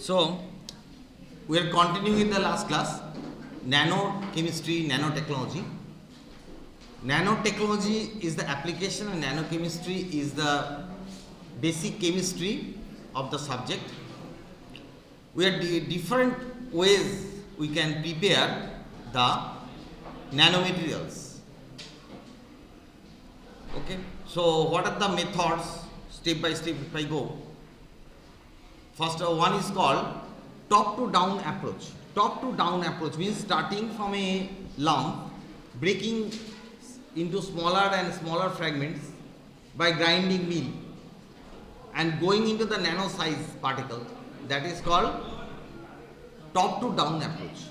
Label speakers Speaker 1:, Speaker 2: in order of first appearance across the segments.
Speaker 1: So, we are continuing in the last class, nanochemistry, nanotechnology. Nanotechnology is the application and nanochemistry is the basic chemistry of the subject. We are different ways we can prepare the nanomaterials. Okay, so what are the methods? Step by step if I go. First one is called top to down approach. Top to down approach means starting from a lump, breaking into smaller and smaller fragments by grinding mill and going into the nano size particle. That is called top to down approach.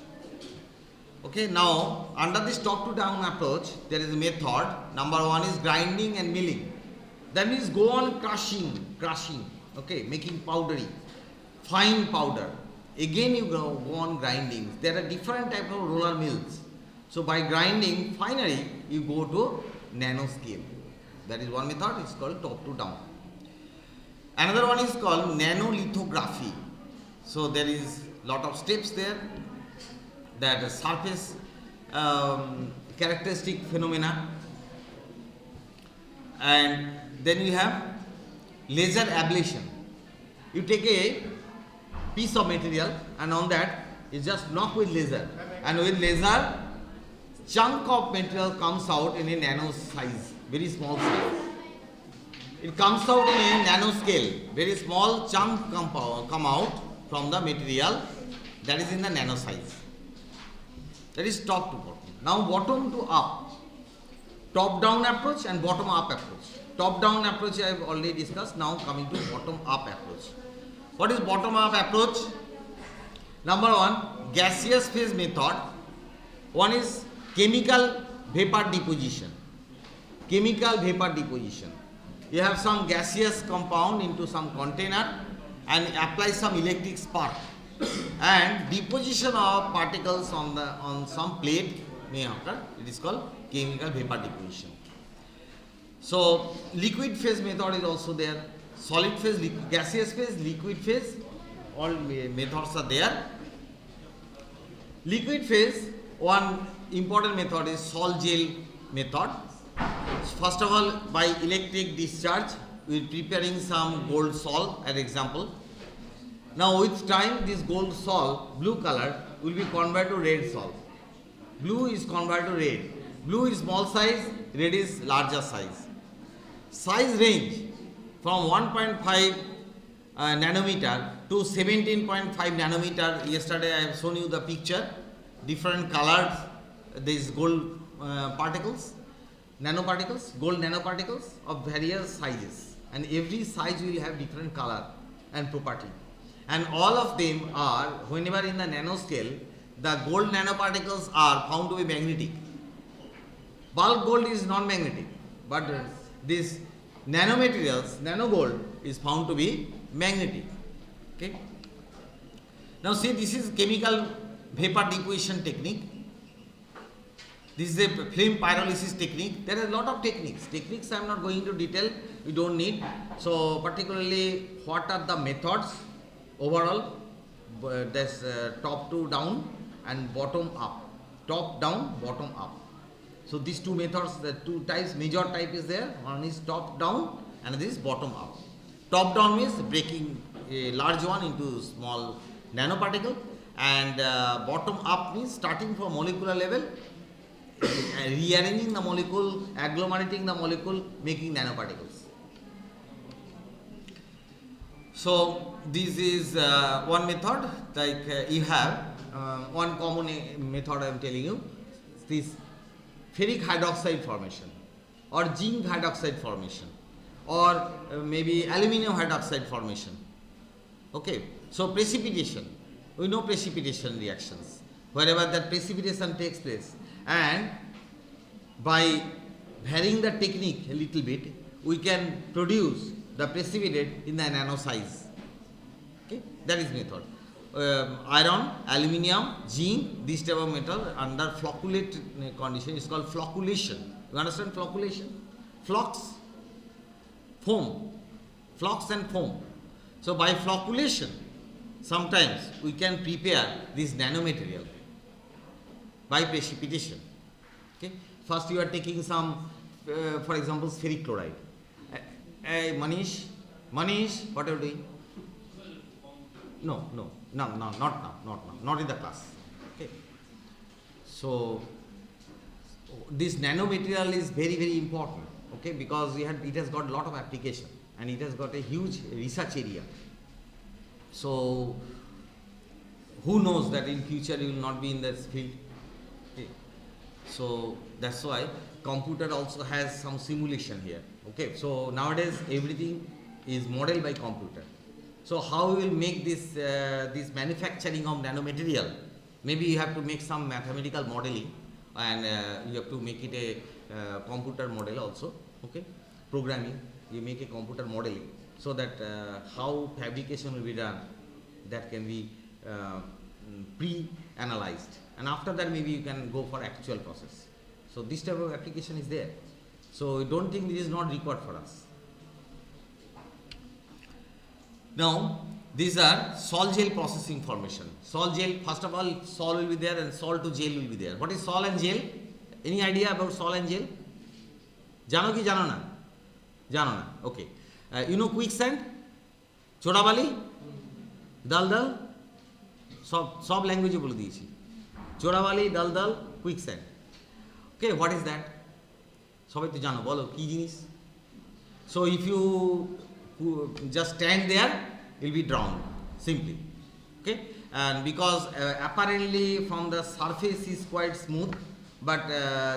Speaker 1: Okay, now under this top to down approach there is a method. Number one is grinding and milling. That means go on crushing, okay, making powdery, fine powder. Again you go on grinding. There are different type of roller mills. So by grinding, finally you go to nano scale. That is one method. It's called top to down. Another one is called nanolithography. So there is lot of steps there. That surface characteristic phenomena, and then you have laser ablation. You take a piece of material and on that you just knock with laser, and with laser chunk of material comes out in a nano size, very small size. It comes out in a nano scale, very small chunk come out from the material, that is in the nano size. That is top to bottom. Now bottom to up. Top down approach and bottom up approach. Top down approach I have already discussed. Now coming to bottom up approach. What is bottom up approach? Number one, gaseous phase method. One is chemical vapor deposition. Chemical vapor deposition. You have some gaseous compound into some container and apply some electric spark, and deposition of particles on some plate may occur. It is called chemical vapor deposition. So liquid phase method is also there. Solid phase, gaseous phase, liquid phase, all methods are there. Liquid phase, one important method is sol gel method. First of all, by electric discharge, we are preparing some gold sol as example. Now with time this gold sol, blue color, will be converted to red sol. Blue is converted to red. Blue is small size, red is larger size. Size range from 1.5 nanometer to 17.5 nanometer. Yesterday I have shown you the picture. Different colors, these gold particles, nanoparticles, gold nanoparticles of various sizes. And every size will have different color and property. And all of them are, whenever in the nanoscale, the gold nanoparticles are found to be magnetic. Bulk gold is non-magnetic, but this nanomaterials, nano gold is found to be magnetic. Okay. Now see, this is chemical vapor deposition technique. This is a flame pyrolysis technique. There are a lot of techniques. Techniques I am not going into detail. We don't need. So particularly, what are the methods? Overall, there's top to down and bottom up. Top down, bottom up. So these two methods, the two types, major type is there. One is top down and this is bottom up. Top down means breaking a large one into small nanoparticle, and bottom up means starting from molecular level, rearranging the molecule, agglomerating the molecule, making nanoparticles. So this is one method. Like you have one common method I am telling you, this ferric hydroxide formation or zinc hydroxide formation or maybe aluminum hydroxide formation. Okay, so precipitation, we know precipitation reactions wherever that precipitation takes place, and by varying the technique a little bit we can produce the precipitate in the nano size. Okay, that is method. Iron, aluminium, zinc, this type of metal under flocculate condition is called flocculation. You understand flocculation? Flocks, foam, flocks and foam. So by flocculation, sometimes we can prepare this nanomaterial by precipitation. Okay, first you are taking some, for example, ferric chloride. Manish, what are you doing? No, not now, not in the class. Okay, so this nanomaterial is very important. Okay, because it has got a lot of application and it has got a huge research area. So who knows that in future you will not be in this field. Okay. So that's why computer also has some simulation here. Okay, so nowadays everything is modeled by computer. So how we will make this manufacturing of nanomaterial? Maybe you have to make some mathematical modeling, and you have to make it a computer model also. Okay, programming, you make a computer modeling so that how fabrication will be done, that can be pre-analyzed, and after that maybe you can go for actual process. So this type of application is there. So don't think it is not required for us. Now these are sol gel processing formation. Sol gel, first of all, sol will be there and sol to gel will be there. What is sol and gel? Any idea about sol and gel? Jano ki jano na? Jano na. Okay. You know quicksand? Chodabali? Dal? Sob language bole diyechi. Chodabali, dal, quicksand. Okay, what is that? Sobai to jano, bolo ki jinis? So if you just stand there, you will be drowned simply. Okay, and because apparently from the surface is quite smooth, but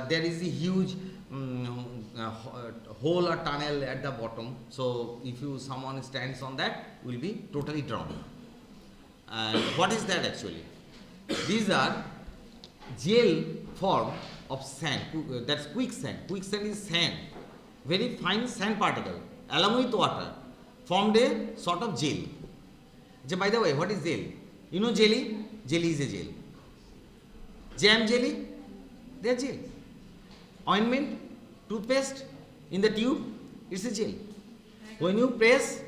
Speaker 1: there is a huge hole or tunnel at the bottom. So if someone stands on that, will be totally drowned. And what is that actually? These are gel form of sand. That's quicksand. Quicksand is sand, very fine sand particle along with water, formed a sort of gel. By the way, what is gel? You know jelly? Jelly is a gel. Jam jelly? They are gel. Ointment, toothpaste in the tube, it's a gel. When you press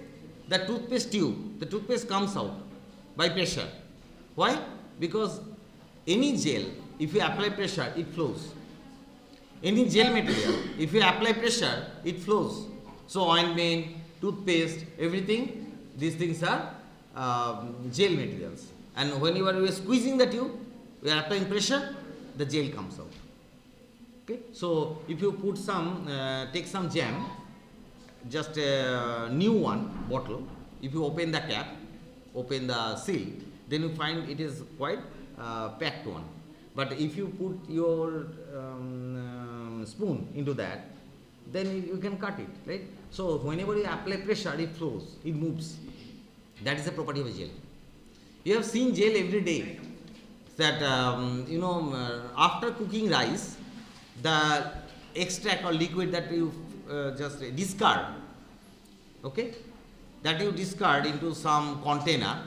Speaker 1: the toothpaste tube, the toothpaste comes out by pressure. Why? Because any gel, if you apply pressure, it flows. Any gel material, if you apply pressure, it flows. So ointment, toothpaste, everything, these things are gel materials. And when you are squeezing the tube, you are applying pressure, the gel comes out. Okay, so if you put take some jam, just a new one bottle, if you open the cap, open the seal, then you find it is quite packed one. But if you put your spoon into that, then you can cut it, right? So whenever you apply pressure, it flows, it moves. That is the property of a gel. You have seen gel every day. That after cooking rice, the extract or liquid that you just discard, okay, that you discard into some container,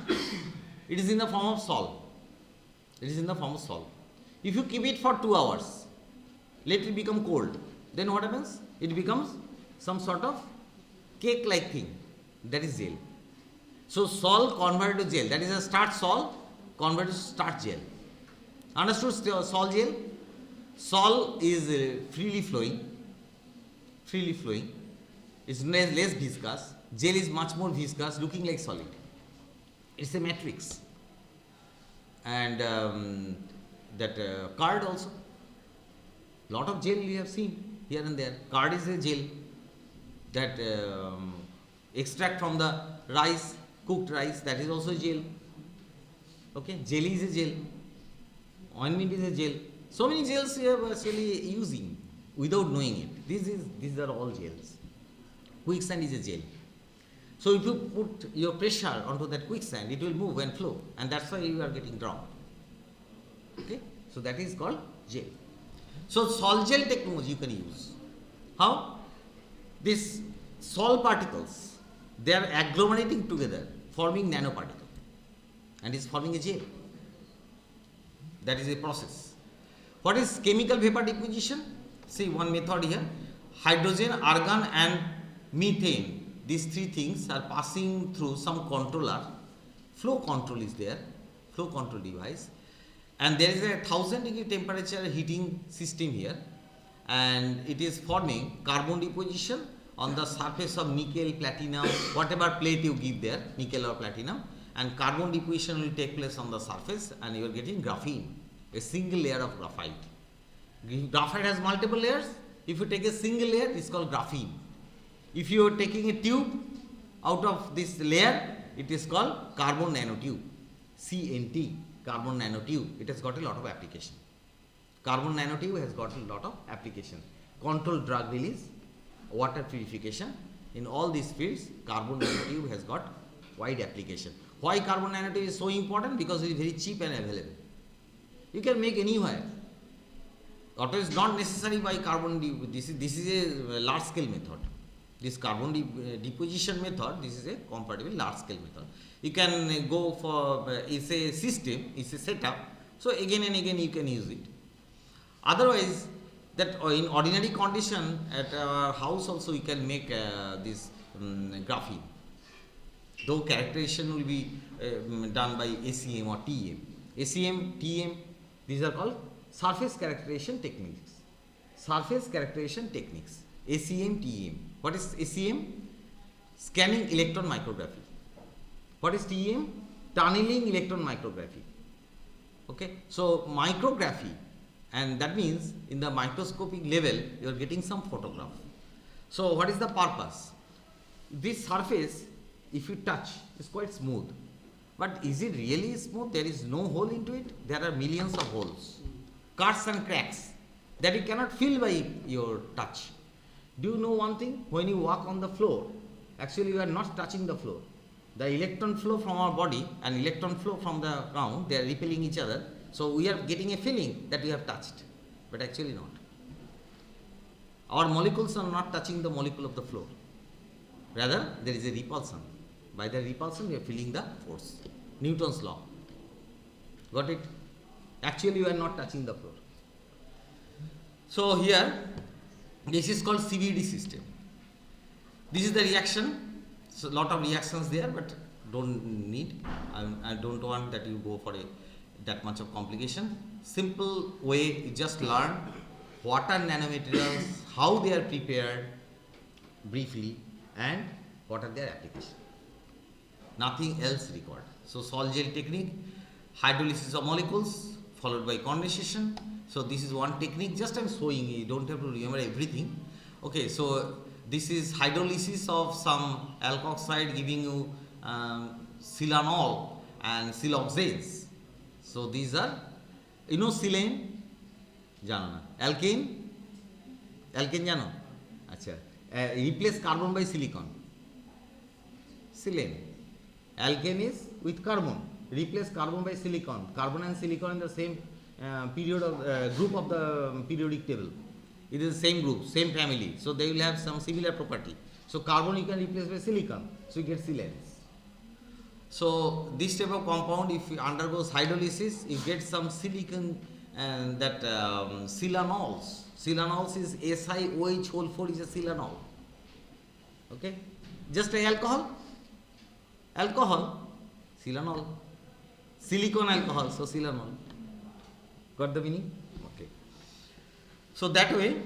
Speaker 1: it is in the form of salt. It is in the form of salt. If you keep it for 2 hours, let it become cold, then what happens? It becomes some sort of cake-like thing. That is gel. So salt converted to gel. That is a starch salt converted to starch gel. Understood? Salt gel. Salt is freely flowing. It's less viscous. Gel is much more viscous, looking like solid. It's a matrix. And that curd also. Lot of gel you have seen here and there. Curd is a gel. That extract from the rice, cooked rice, that is also gel. Okay, jelly is a gel. Ointment is a gel. So many gels we are actually using without knowing it. These are all gels. Quicksand is a gel. So if you put your pressure onto that quicksand, it will move and flow, and that's why you are getting drowned. Okay, so that is called gel. So sol gel technology you can use. How? These sol particles, they are agglomerating together, forming nanoparticle, and is forming a gel. That is a process. What is chemical vapor deposition? See one method here. Hydrogen, argon and methane, these three things are passing through some controller, flow control is there, flow control device, and there is a 1000-degree temperature heating system here, and it is forming carbon deposition on the surface of nickel, platinum, whatever plate you give there, nickel or platinum, and carbon deposition will take place on the surface, and you are getting graphene, a single layer of graphite. Graphite has multiple layers. If you take a single layer, it's called graphene. If you are taking a tube out of this layer, it is called carbon nanotube, CNT, carbon nanotube. It has got a lot of application. Carbon nanotube has got a lot of application. Controlled drug release, water purification. In all these fields, carbon nanotube has got wide application. Why carbon nanotube is so important? Because it is very cheap and available. You can make anywhere. Auto is not necessary by carbon. This is a large scale method. This carbon deposition method, this is a comparatively large scale method. You can go for, it's a system, it's a setup, so again and again you can use it. Otherwise, that in ordinary condition at our house also we can make this graphene. Though characterization will be done by ACM or TM. ACM, TM, these are called surface characterization techniques. Surface characterization techniques. ACM, TM. What is ACM? Scanning electron micrography. What is TM? Tunneling electron micrography. Okay, so micrography, and that means in the microscopic level you are getting some photograph. So what is the purpose? This surface, if you touch, is quite smooth. But is it really smooth? There is no hole into it. There are millions of holes, cuts and cracks that you cannot feel by your touch. Do you know one thing? When you walk on the floor, actually you are not touching the floor. The electron flow from our body and electron flow from the ground, they are repelling each other. So we are getting a feeling that we have touched, but actually not. Our molecules are not touching the molecule of the floor. Rather, there is a repulsion. By the repulsion, we are feeling the force. Newton's law. Got it? Actually, you are not touching the floor. So here, this is called CVD system. This is the reaction. So lot of reactions there, but don't need. I don't want that you go for that much of complication. Simple way, you just learn what are nanomaterials, how they are prepared briefly, and what are their applications. Nothing else required. So sol gel technique, hydrolysis of molecules followed by condensation. So this is one technique, just I am showing you, don't have to remember everything. Okay, so this is hydrolysis of some alkoxide giving you silanol and siloxanes. So these are, you know silane? Jano na. Alkane? Alkane jano? Acha. Replace carbon by silicon. Silane. Alkane is with carbon. Replace carbon by silicon. Carbon and silicon in the same period of group of the periodic table. It is the same group, same family. So they will have some similar property. So carbon you can replace by silicon. So you get silanes. So this type of compound, if it undergoes hydrolysis, you get some silicon and that silanols. Silanols is SiOH whole 4 is a silanol. Okay, just a alcohol. Alcohol, silanol. Silicon alcohol, so silanol. Got the meaning? Okay. So that way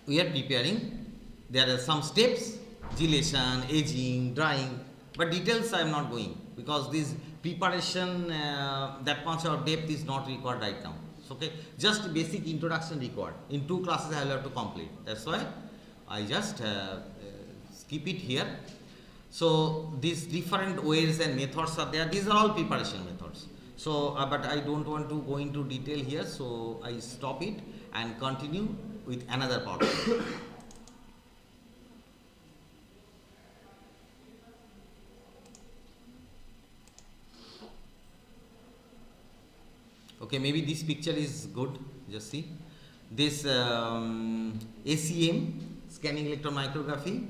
Speaker 1: we are preparing. There are some steps: gelation, aging, drying. But details I am not going because this preparation that much of depth is not required right now. So, okay, just basic introduction required. In 2 classes I will have to complete. That's why I just skip it here. So these different ways and methods are there. These are all preparation methods. So, but I don't want to go into detail here. So I stop it and continue with another part. Okay, maybe this picture is good. Just see this ACM, scanning electron micrography.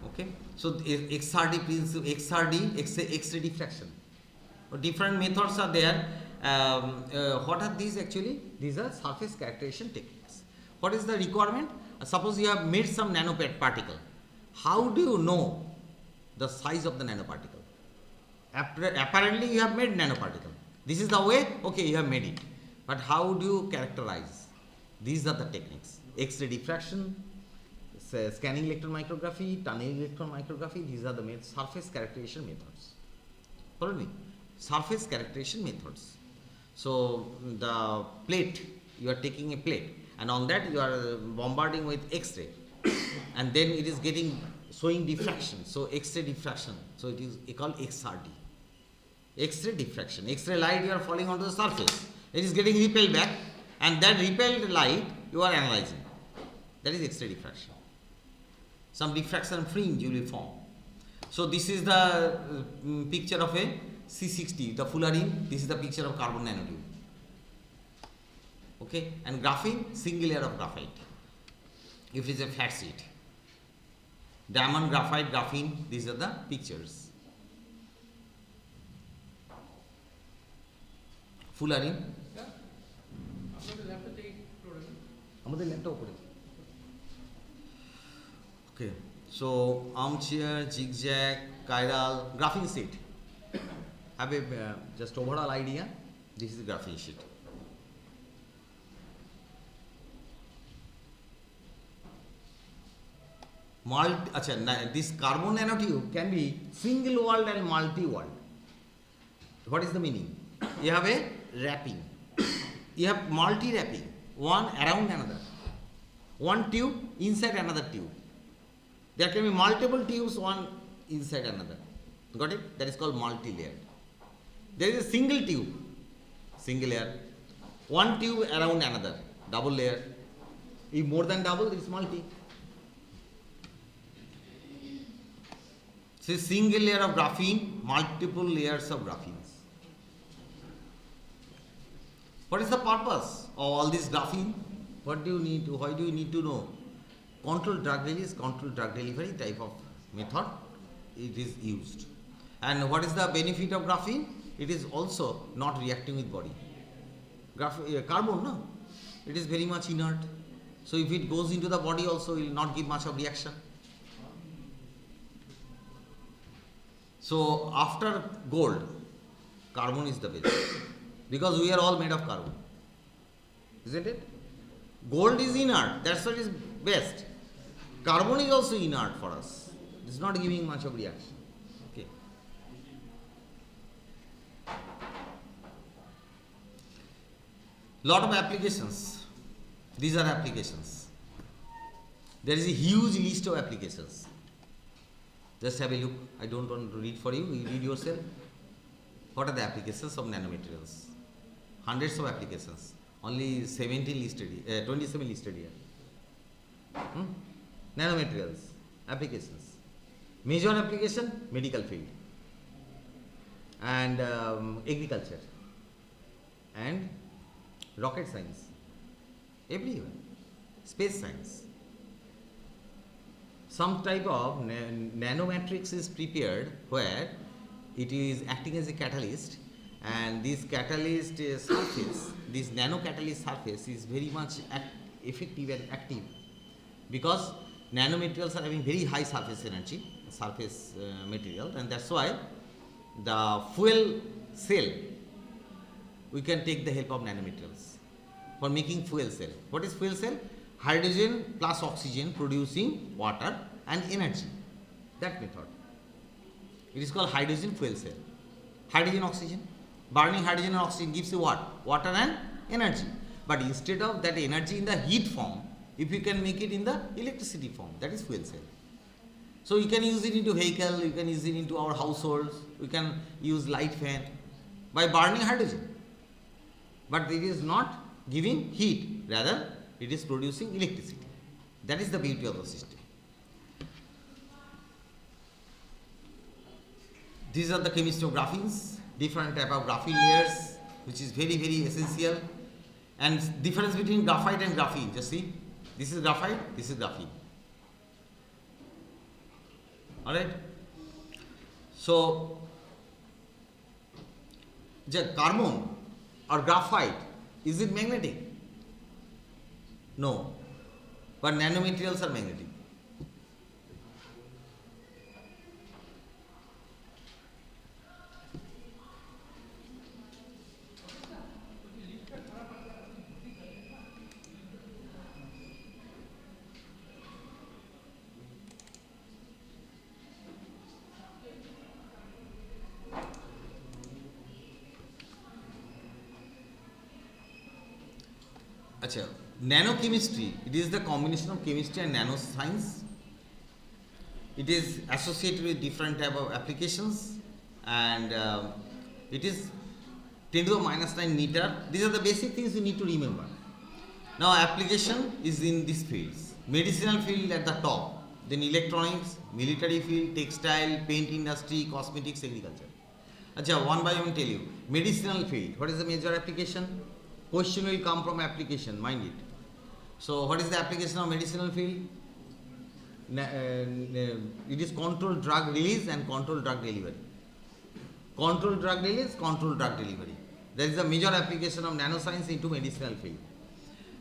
Speaker 1: Okay, so XRD principle, XRD, X-ray diffraction. Different methods are there. What are these actually? These are surface characterization techniques. What is the requirement? Suppose you have made some nanoparticle. How do you know the size of the nanoparticle? Apparently you have made nanoparticle. This is the way, okay, you have made it. But how do you characterize? These are the techniques. X-ray diffraction, scanning electron micrography, tunneling electron micrography, these are the surface characterization methods. Follow me? Surface characterization methods. So the plate, you are taking a plate and on that you are bombarding with X-ray and then it is showing diffraction. So X-ray diffraction. So it is called XRD. X-ray diffraction. X-ray light you are falling onto the surface. It is getting repelled back and that repelled light you are analyzing. That is X-ray diffraction. Some diffraction fringe you will form. So this is the picture of a C60, the fullerene. This is the picture of carbon nanotube. Okay, and graphene, single layer of graphite. If it is a flat sheet. Diamond, graphite, graphene, these are the pictures. Fullerene. Okay, so armchair, zigzag, chiral, graphene sheet. Have a just overall idea. This is the graphene sheet. This carbon nanotube can be single walled and multi walled. What is the meaning? You have a wrapping. You have multi wrapping, one around another. One tube inside another tube. There can be multiple tubes, one inside another. Got it? That is called multi-layered. There is a single tube, single layer. One tube around another, double layer. If more than double, it is multi. So single layer of graphene, multiple layers of graphenes. What is the purpose of all this graphene? What do you need to, why do you need to know? Controlled drug release, controlled drug delivery type of method, it is used. And what is the benefit of graphene? It is also not reacting with body. Carbon, no? It is very much inert. So if it goes into the body also, it will not give much of reaction. So after gold, carbon is the best. Because we are all made of carbon. Isn't it? Gold is inert, that's what is best. Carbon is also inert for us. It is not giving much of reaction. Okay. Lot of applications. These are applications. There is a huge list of applications. Just have a look. I don't want to read for you. You read yourself. What are the applications of nanomaterials? Hundreds of applications. Only 17 listed here, 27 listed here. Nanomaterials, applications. Major application, medical field. And agriculture. And rocket science. Everywhere. Space science. Some type of nanomatrix is prepared where it is acting as a catalyst, and this catalyst surface, this nanocatalyst surface is very much effective and active because nanomaterials are having very high surface energy, surface material, and that's why the fuel cell, we can take the help of nanomaterials for making fuel cell. What is fuel cell? Hydrogen plus oxygen producing water and energy. That method. It is called hydrogen fuel cell. Hydrogen, oxygen. Burning hydrogen and oxygen gives you what? Water and energy. But instead of that energy in the heat form, if you can make it in the electricity form, that is fuel cell. So you can use it into vehicle, you can use it into our households, we can use light fan by burning hydrogen. But it is not giving heat, rather it is producing electricity. That is the beauty of the system. These are the chemistry of graphenes, different type of graphene layers, which is very, very essential. And difference between graphite and graphene, just see, this is graphite, this is graphene. Alright? So, carbon or graphite, is it magnetic? No. But nanomaterials are magnetic. Acha, nanochemistry, it is the combination of chemistry and nanoscience. It is associated with different type of applications, and it is 10 to the minus 9 meter. These are the basic things you need to remember. Now application is in these fields. Medicinal field at the top, then electronics, military field, textile, paint industry, cosmetics, agriculture. Acha, one by one tell you. Medicinal field, what is the major application? Question will come from application, mind it. So what is the application of medicinal field? It is controlled drug release and controlled drug delivery. Controlled drug release, controlled drug delivery. That is the major application of nanoscience into medicinal field.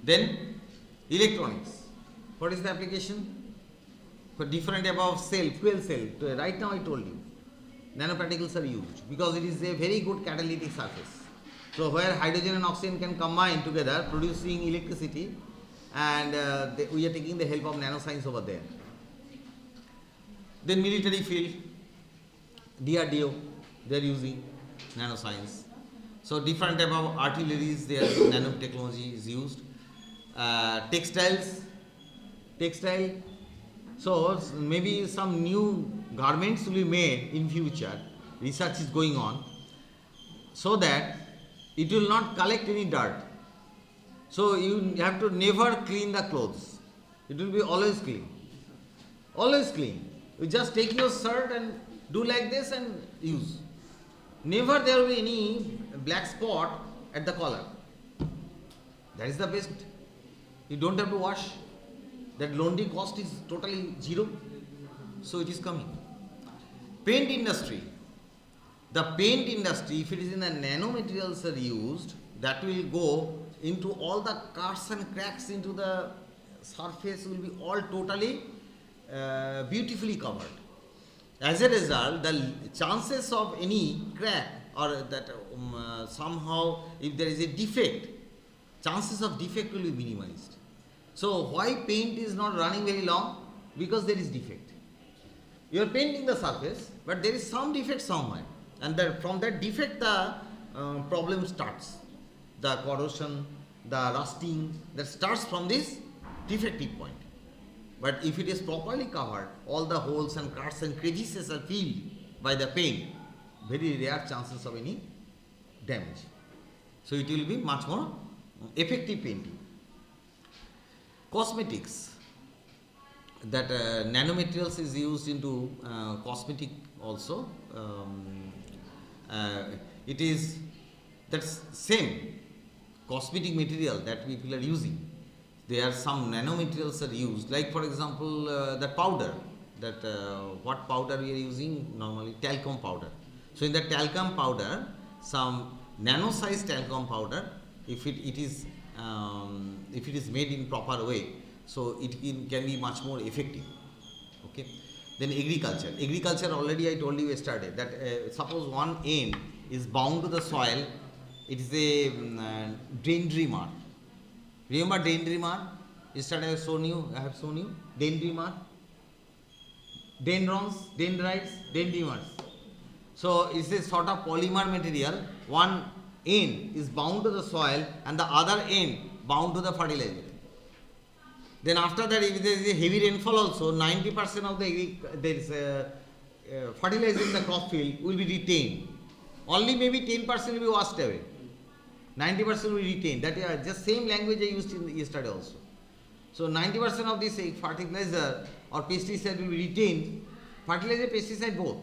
Speaker 1: Then electronics. What is the application? For different type of cell, fuel cell. Right now I told you, nanoparticles are used because it is a very good catalytic surface. So where hydrogen and oxygen can combine together producing electricity, and we are taking the help of nanoscience over there. Then military field, DRDO, they are using nanoscience. So different type of artilleries, their nanotechnology is used. Textile. So maybe some new garments will be made in future. Research is going on, so that it will not collect any dirt. So you have to never clean the clothes. It will be always clean. Always clean. You just take your shirt and do like this and use. Never there will be any black spot at the collar. That is the best. You don't have to wash. That laundry cost is totally zero. So it is coming. Paint industry. The paint industry, if it is in the nanomaterials are used, that will go into all the cuts and cracks into the surface, will be all totally beautifully covered. As a result, the chances of any crack or that somehow if there is a defect, chances of defect will be minimized. So why paint is not running very long? Because there is defect. You are painting the surface, but there is some defect somewhere, and from that defect the problem starts. The corrosion, the rusting, that starts from this defective point. But if it is properly covered, all the holes and cuts and crevices are filled by the paint, very rare chances of any damage. So it will be much more effective painting. Cosmetics, that nanomaterials is used into cosmetic also. It is that's same cosmetic material that people are using. There are some nanomaterials are used, like for example the powder, that what powder we are using normally, talcum powder. So in the talcum powder, some nano sized talcum powder, if it is made in proper way, so it can be much more effective. Okay. Then agriculture already I told you yesterday that suppose one end is bound to the soil, it is a drain dreamer. Remember drain dreamer? Yesterday I have shown you, drain dreamer, dendrons, dendrites, drain dreamers. So it's a sort of polymer material. One end is bound to the soil and the other end bound to the fertilizer. Then after that, if there is a heavy rainfall also, 90% of the fertilizer in the crop field will be retained. Only maybe 10% will be washed away. 90% will be retained. That is just same language I used in yesterday also. So 90% of this fertilizer or pesticide will be retained. Fertilizer, pesticide both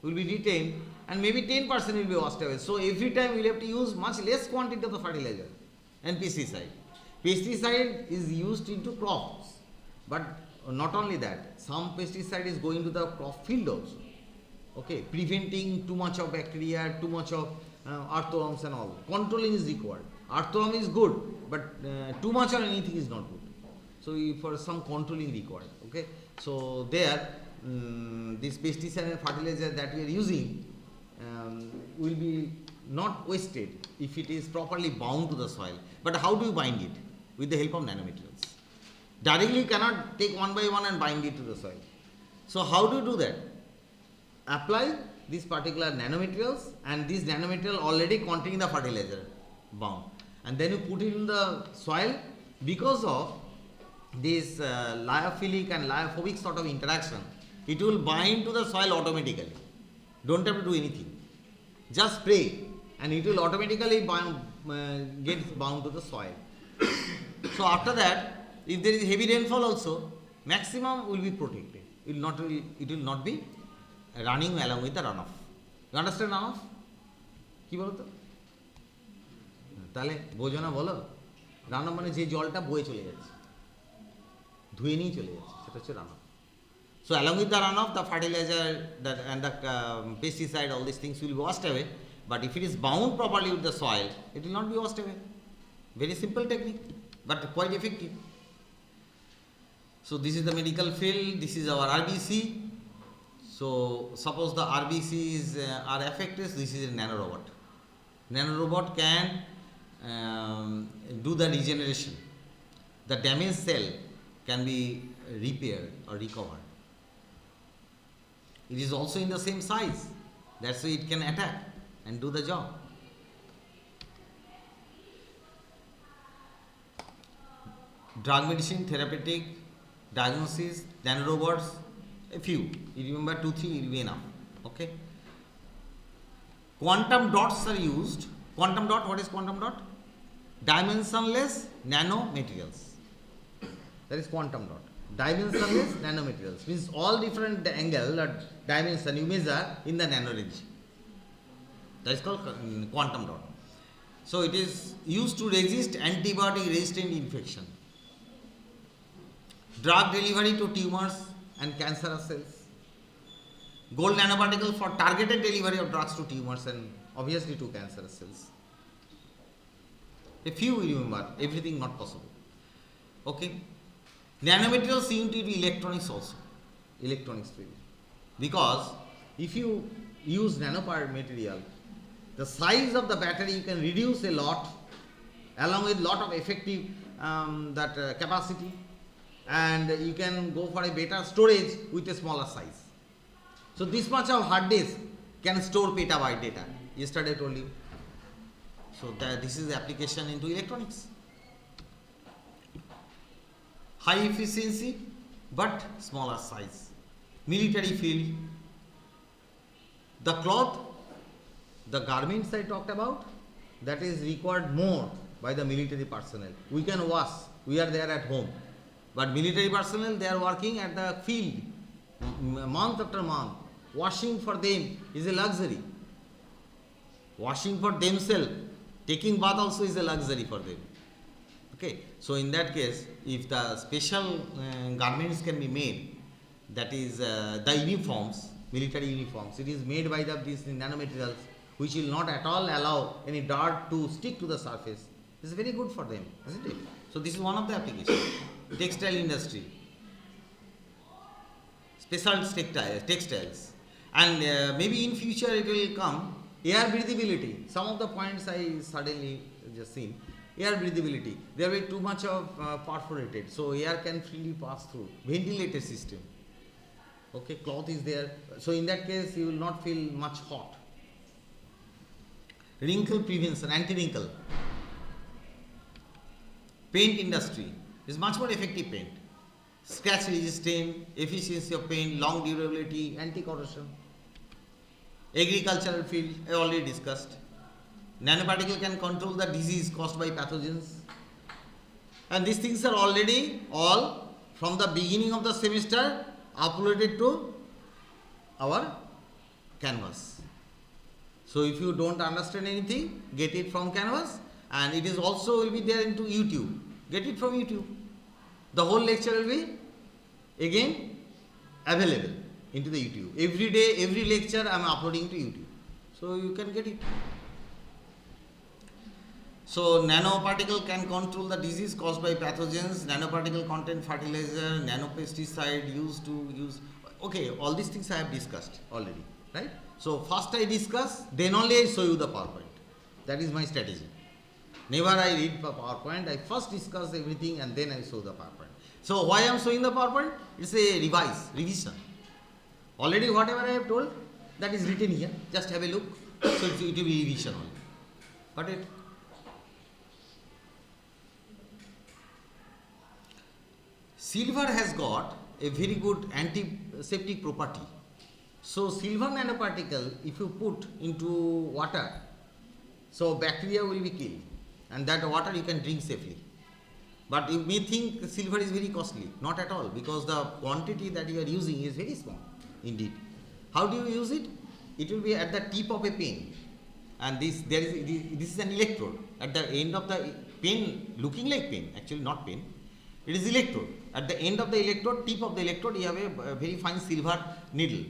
Speaker 1: will be retained, and maybe 10% will be washed away. So every time we will have to use much less quantity of the fertilizer and pesticide. Pesticide is used into crops, but not only that, some pesticide is going to the crop field also. Okay, preventing too much of bacteria, too much of earthworms and all. Controlling is required. Earthworm is good, but too much or anything is not good. So for some controlling required. Okay, so there this pesticide and fertilizer that we are using will be not wasted if it is properly bound to the soil. But how do you bind it? With the help of nanomaterials. Directly you cannot take one by one and bind it to the soil. So how do you do that? Apply these particular nanomaterials, and this nanomaterial already containing the fertilizer bound, and then you put it in the soil because of this lyophilic and lyophobic sort of interaction, it will bind to the soil automatically. Don't have to do anything. Just spray and it will automatically get bound to the soil. So after that, if there is heavy rainfall also, maximum will be protected. It will not be running along with the runoff. You understand runoff? কি বলো তো? তাহলে বোঝো না বলো? Runoff মানে যে জলটা বয়ে চলে যাচ্ছে, ধুয়ে নিয়ে চলে যাচ্ছে, সেটা হচ্ছে runoff. So along with the runoff, the fertilizer and the pesticide, all these things will be washed away. But if it is bound properly with the soil, it will not be washed away. Very simple technique, but quite effective. So this is the medical field. This is our RBC. So suppose the RBCs are affected. This is a nanorobot. Nanorobot can do the regeneration. The damaged cell can be repaired or recovered. It is also in the same size. That's why it can attack and do the job. Drug medicine, therapeutic, diagnosis, nanorobots, a few. You remember 2-3 will be enough. Okay. Quantum dots are used. Quantum dot, what is quantum dot? Dimensionless nanomaterials. That is quantum dot. Dimensionless nanomaterials means all different angle or dimension you measure in the nano range. That is called quantum dot. So it is used to resist antibiotic resistant infection. Drug delivery to tumors and cancerous cells. Gold nanoparticle for targeted delivery of drugs to tumors and obviously to cancerous cells. A few you remember, everything not possible. Okay. Nanomaterials into electronics also. Electronics field. Because if you use nanomaterial, the size of the battery you can reduce a lot, along with lot of effective capacity, and you can go for a better storage with a smaller size. So this much of hard disk can store petabyte data. Yesterday I told you. So this is the application into electronics. High efficiency but smaller size. Military field. The cloth, the garments I talked about, that is required more by the military personnel. We can wash, we are there at home. But military personnel, they are working at the field month after month. Washing for them is a luxury. Washing for themselves, taking bath also is a luxury for them. Okay, so in that case, if the special garments can be made, that is the uniforms, military uniforms, it is made by these nanomaterials which will not at all allow any dirt to stick to the surface. This is very good for them, isn't it? So this is one of the applications. Textile industry, special textiles, and maybe in future it will come air breathability. Some of the points I suddenly just seen. Air breathability, there will be too much of perforated, so air can freely pass through. Ventilated system. Okay, cloth is there, so in that case you will not feel much hot. Wrinkle prevention, anti-wrinkle. Paint industry is much more effective paint. Scratch resistant, efficiency of paint, long durability, anti-corrosion. Agricultural field, I already discussed. Nanoparticle can control the disease caused by pathogens. And these things are already all from the beginning of the semester uploaded to our canvas. So if you don't understand anything, get it from canvas, and it is also will be there into YouTube. Get it from YouTube. The whole lecture will be again available into the YouTube. Every day, every lecture I am uploading to YouTube. So you can get it. So nanoparticle can control the disease caused by pathogens, nanoparticle content fertilizer, nanopesticide okay, all these things I have discussed already, right? So first I discuss, then only I show you the PowerPoint. That is my strategy. Never I read PowerPoint, I first discuss everything and then I show the PowerPoint. So why I am showing the PowerPoint? It's a revision. Already whatever I have told, that is written here. Just have a look. So it will be revision only. Got it? silver has got a very good antiseptic property. So silver nanoparticle, if you put into water, so bacteria will be killed, and that water you can drink safely. But you may think silver is very costly. Not at all, because the quantity that you are using is very small indeed. How do you use it? It will be at the tip of a pen, and this is an electrode at the end of the pen, looking like pen, actually not pen. It is electrode. At the end of the electrode, tip of the electrode, you have a very fine silver needle,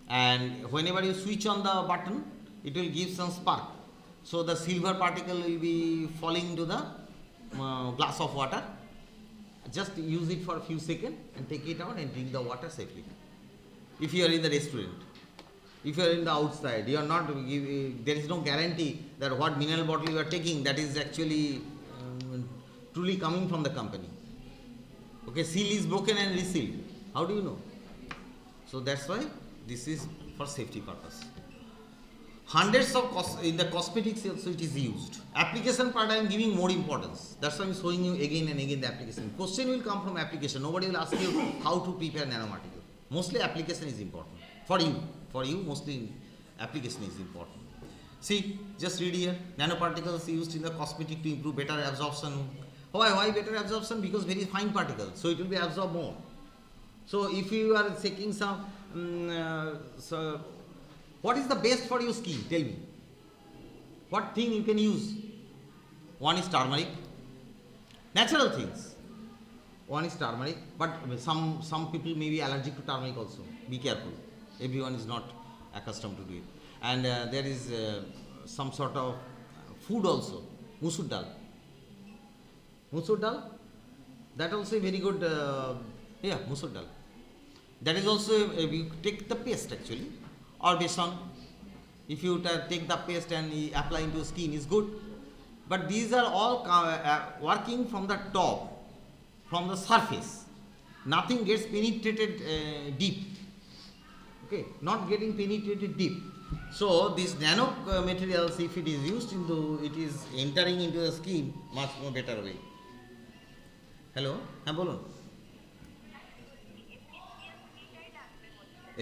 Speaker 1: and whenever you switch on the button, it will give some spark. So the silver particle will be falling into the glass of water. Just use it for a few seconds and take it out and drink the water safely. If you are in the restaurant, if you are in the outside, you are not, there is no guarantee that what mineral bottle you are taking, that is actually truly coming from the company. Okay, seal is broken and resealed. How do you know? So that's why this is for safety purpose. Hundreds of in the cosmetics also it is used. Application part I am giving more importance. That's why I am showing you again and again the application. Question will come from application. Nobody will ask you how to prepare nanoparticle. Mostly application is important. For you mostly application is important. See, just read here. Nanoparticles used in the cosmetic to improve better absorption. Why better absorption? Because very fine particles, so it will be absorbed more. So if you are taking some what is the best for your skin? Tell me. What thing you can use? One is turmeric. Natural things. One is turmeric, but some people may be allergic to turmeric also. Be careful. Everyone is not accustomed to do it. And there is some sort of food also. Musur dal. Musur dal. That also very good. Musur dal. That is also you take the paste actually. Or besan, if you take the paste and apply into skin is good, but these are all working from the top, from the surface. Nothing gets penetrated deep. Okay, not getting penetrated deep. So these nano materials, if it is used into, it is entering into the skin much more better way. Hello, bolun.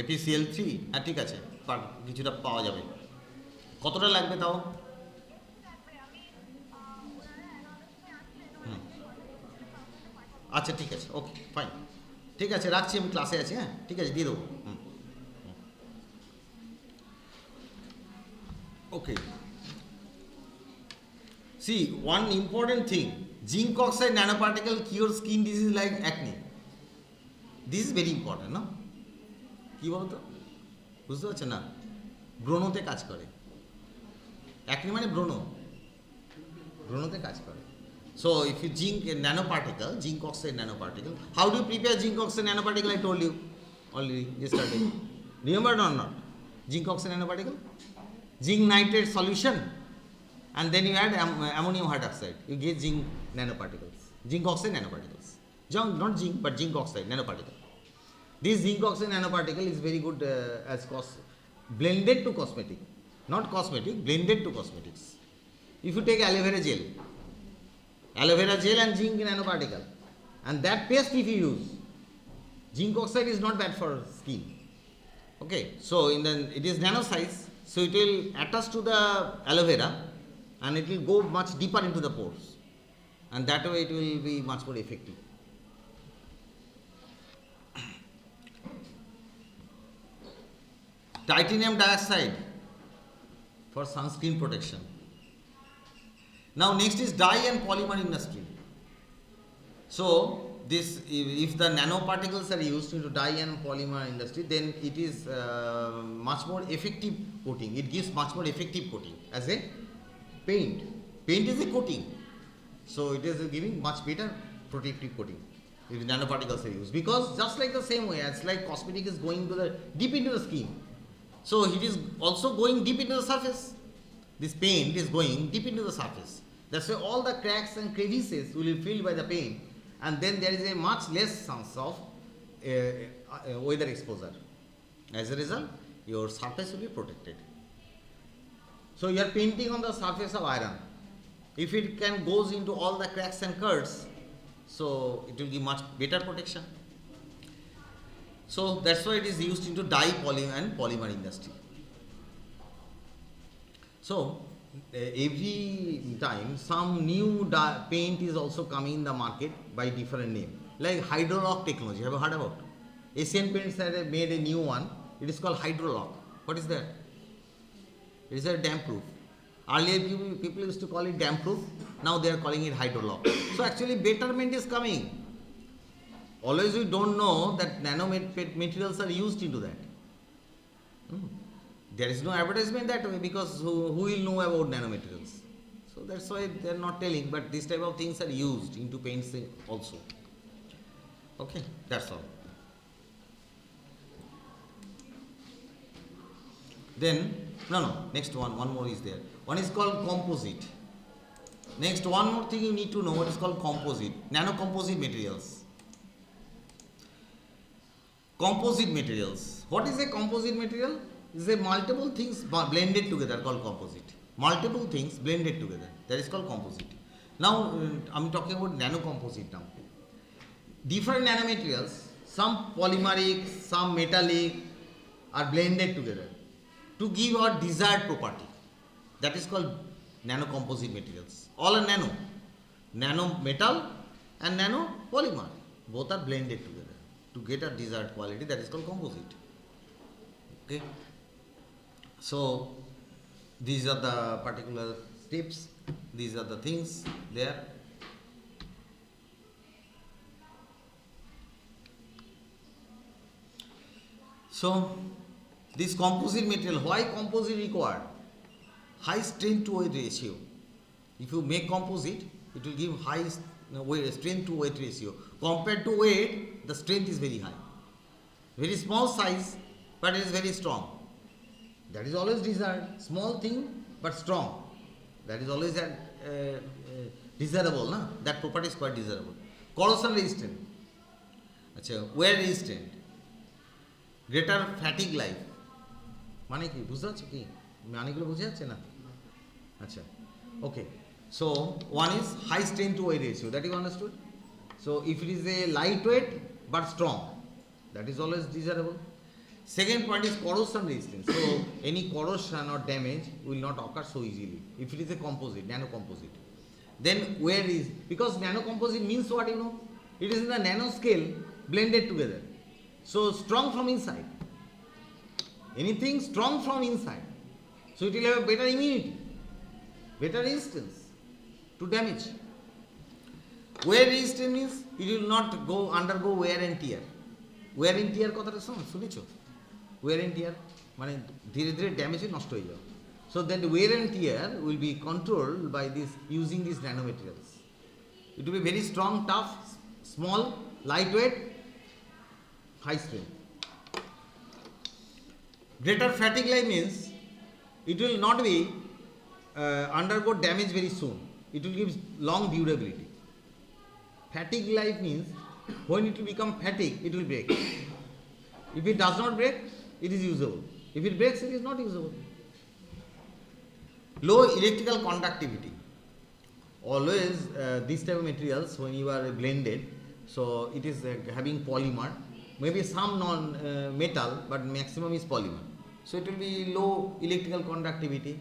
Speaker 1: APCL3 ঠিক আছে কিছুটা পাওয়া যাবে কতটা লাগবে তাও আচ্ছা ঠিক আছে ওকে ফাইন ঠিক আছে রাখছি আমি ক্লাসে আছি হ্যাঁ ঠিক আছে দিয়ে দেবো ওকে see one important thing zinc oxide nanoparticle cure skin disease like acne this is very important no কি বলতো বুঝতে পারছেন না ব্রণতে কাজ করে একনি মানে ব্রণতে কাজ করে so if you zinc nanoparticle zinc oxide nanoparticle how do you prepare zinc oxide nanoparticle I told you already yesterday remember or not zinc oxide nanoparticle zinc nitrate solution and then you add ammonium hydroxide you get zinc nanoparticles zinc oxide nanoparticles not zinc but zinc oxide nanoparticle. This zinc oxide nanoparticle is very good as blended to cosmetic, not cosmetic, blended to cosmetics. If you take aloe vera gel and zinc nanoparticle, and that paste if you use, zinc oxide is not bad for skin. Okay, so it is nano size, so it will attach to the aloe vera, and it will go much deeper into the pores, and that way it will be much more effective. Titanium dioxide for sunscreen protection. Now next is dye and polymer industry. So this if the nanoparticles are used into dye and polymer industry, then it is much more effective coating. It gives much more effective coating as a paint. Paint is a coating, so it is giving much better protective coating if nanoparticles are used, because just like the same way as like cosmetic is going to the deep into the skin. So it is also going deep into the surface. This paint is going deep into the surface. That's why all the cracks and crevices will be filled by the paint, and then there is a much less chance of weather exposure. As a result, your surface will be protected. So you are painting on the surface of iron. If it goes into all the cracks and curves, so it will give much better protection. So that's why it is used into dye, polymer and polymer industry. So every time some new paint is also coming in the market by different name, like Hydrolock technology. Have you heard about? Asian Paints had made a new one. It is called Hydrolock. What is that? It is a damp proof. Earlier people used to call it damp proof. Now they are calling it Hydrolock. So actually betterment is coming. Always we don't know that nano materials are used into that. There is no advertisement that way, because who will know about nanomaterials? So that's why they are not telling, but this type of things are used into paints also. Okay, that's all. Then, next one more is there. One is called composite. Next, one more thing you need to know, what is called composite, nano-composite materials. Composite materials. What is a composite material? Is a multiple things blended together called composite. Multiple things blended together, that is called composite. Now I'm talking about nano-composite now. Different nanomaterials, some polymeric, some metallic, are blended together to give our desired property. That is called nano-composite materials. All are nano. Nano metal and nano polymer. Both are blended together to get a desired quality, that is called composite. Okay. So these are the particular steps, these are the things there. So this composite material, why composite required? High strength to weight ratio. If you make composite, it will give high strength to weight ratio. Compared to weight, the strength is very high. Very small size, but it is very strong. That is always desired. Small thing, but strong. That is always desirable. Na? That property is quite desirable. Corrosion resistant. Wear resistant. Greater fatigue life. মানে কি বুঝতে পারছো কি মানেগুলো বুঝে যাচ্ছে না আচ্ছা ওকে so one is high strength to weight ratio, that you understood. So if it is a lightweight but strong, that is always desirable. Second point is corrosion resistance. So any corrosion or damage will not occur so easily if it is a composite, nano composite. Then where is, because nano composite means what, you know, it is in the nano scale blended together, so strong from inside. Anything strong from inside, so it will have a better immunity, better resistance to damage. Wear resistant means it will not undergo wear and tear. Wear and tear কথাটা শুনেছো? Wear and tear মানে ধীরে ধীরে ড্যামেজে নষ্ট হয়ে যাবে. So that wear and tear will be controlled by this, using these nanomaterials. It will be very strong, tough, small, lightweight, high strength. Greater fatigue life means it will not be undergo damage very soon. It will give long durability. Fatigue life means when it will become fatigue, it will break. If it does not break, it is usable. If it breaks, it is not usable. Low electrical conductivity. Always these type of materials, when you are blended, so it is having polymer, maybe some non-metal, but maximum is polymer. So it will be low electrical conductivity,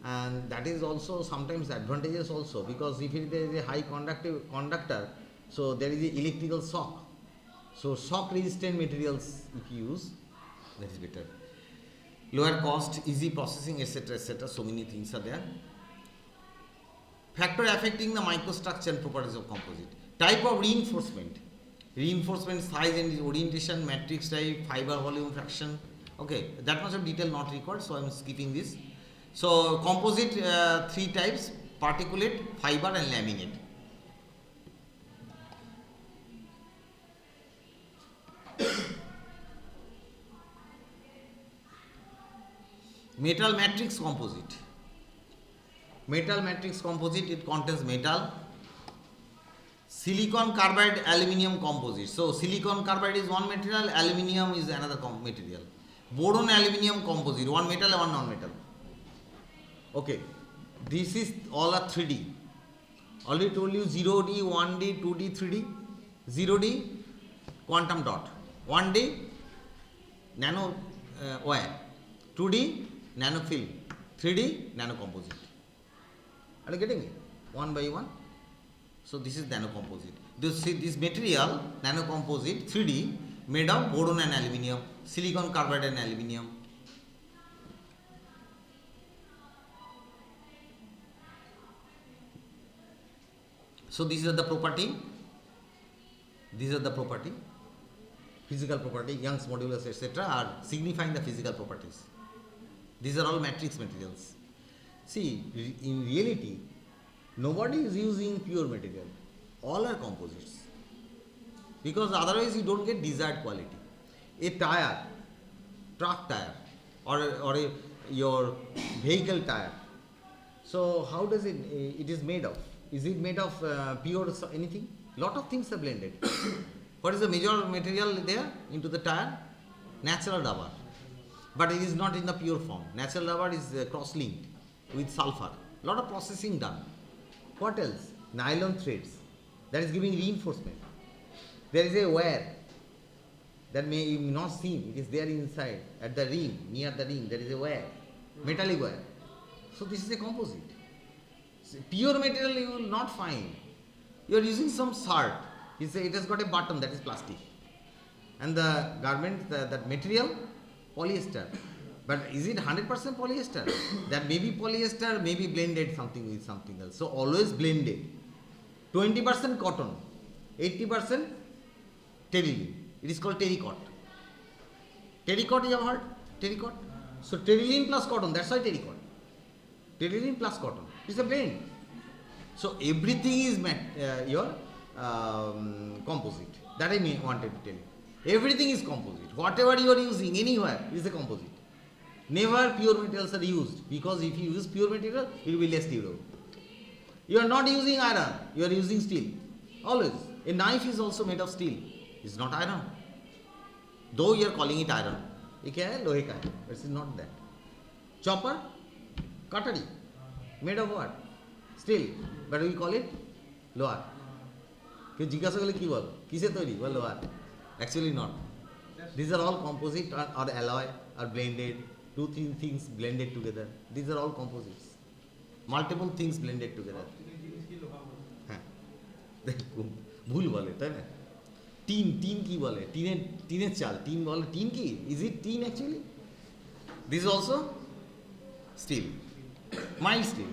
Speaker 1: and that is also sometimes advantageous also, because if there is a high conductor, so there is a electrical shock. So shock resistant materials if you use, that is better. Lower cost, easy processing, etc., etc. So many things are there. Factor affecting the microstructure and properties of composite. Type of reinforcement. Reinforcement, size and orientation, matrix type, fiber volume fraction. Okay, that much of detail not required, so I am skipping this. So composite, three types: particulate, fiber and laminate. Metal matrix composite. Metal matrix composite, it contains metal. Silicon carbide aluminium composite. So silicon carbide is one material, aluminium is another material. Boron aluminium composite, one metal and one non-metal. Okay, this is all are 3D. Already told you 0D, 1D, 2D, 3D. 0D, quantum dot. 1D, nano wire. 2D, nanofilm. 3D, nanocomposite. Are you getting it? One by one. So this is nanocomposite. This material, nanocomposite 3D, made of boron and aluminium, silicon carbide and aluminium. So these are the property. These are the property. Physical property, Young's modulus, etc. are signifying the physical properties. These are all matrix materials. See, in reality, nobody is using pure material. All are composites. Because otherwise you don't get desired quality. A tire, truck tire, or your vehicle tire. So how does it is made of? Is it made of pure anything? Lot of things are blended. What is the major material there into the tire? Natural rubber. But it is not in the pure form. Natural rubber is cross-linked with sulfur. Lot of processing done. What else? Nylon threads. That is giving reinforcement. There is a wire that you may not see. It is there inside. At the ring, near the ring, there is a wire. Metallic wire. So this is a composite. Pure material you will not find. You are using some shirt. It has got a button, that is plastic. And the garment, that material, polyester. But is it 100% polyester? That may be polyester, maybe blended something with something else. So always blended. 20% cotton, 80% terylene. It is called terrycot. Terrycot you have heard? Terrycot. So terylene plus cotton, that's why terrycot. Terylene plus cotton. It's a blend. So everything is your composite. That I wanted to tell you. Everything is composite. Whatever you are using anywhere is a composite. Never pure materials are used, because if you use pure material, it will be less durable. You are not using iron, you are using steel. Always. A knife is also made of steel. It's not iron. Though you are calling it iron. It is lohe ka hai, but it is not that. Chopper, cutlery, made of what? Steel. But we call it loha. কেউ জিজ্ঞাসা করলে কি বল কিসে তৈরি বল লোহার actually not. These are all composite or alloy or blended. 2-3 things blended together. These are all composites. Multiple things blended together. হ্যাঁ ভুল বলে তাই না টিন কি বলে টিনের চাল টিন বলে টিন কি is it tin actually? This is also steel, mild steel.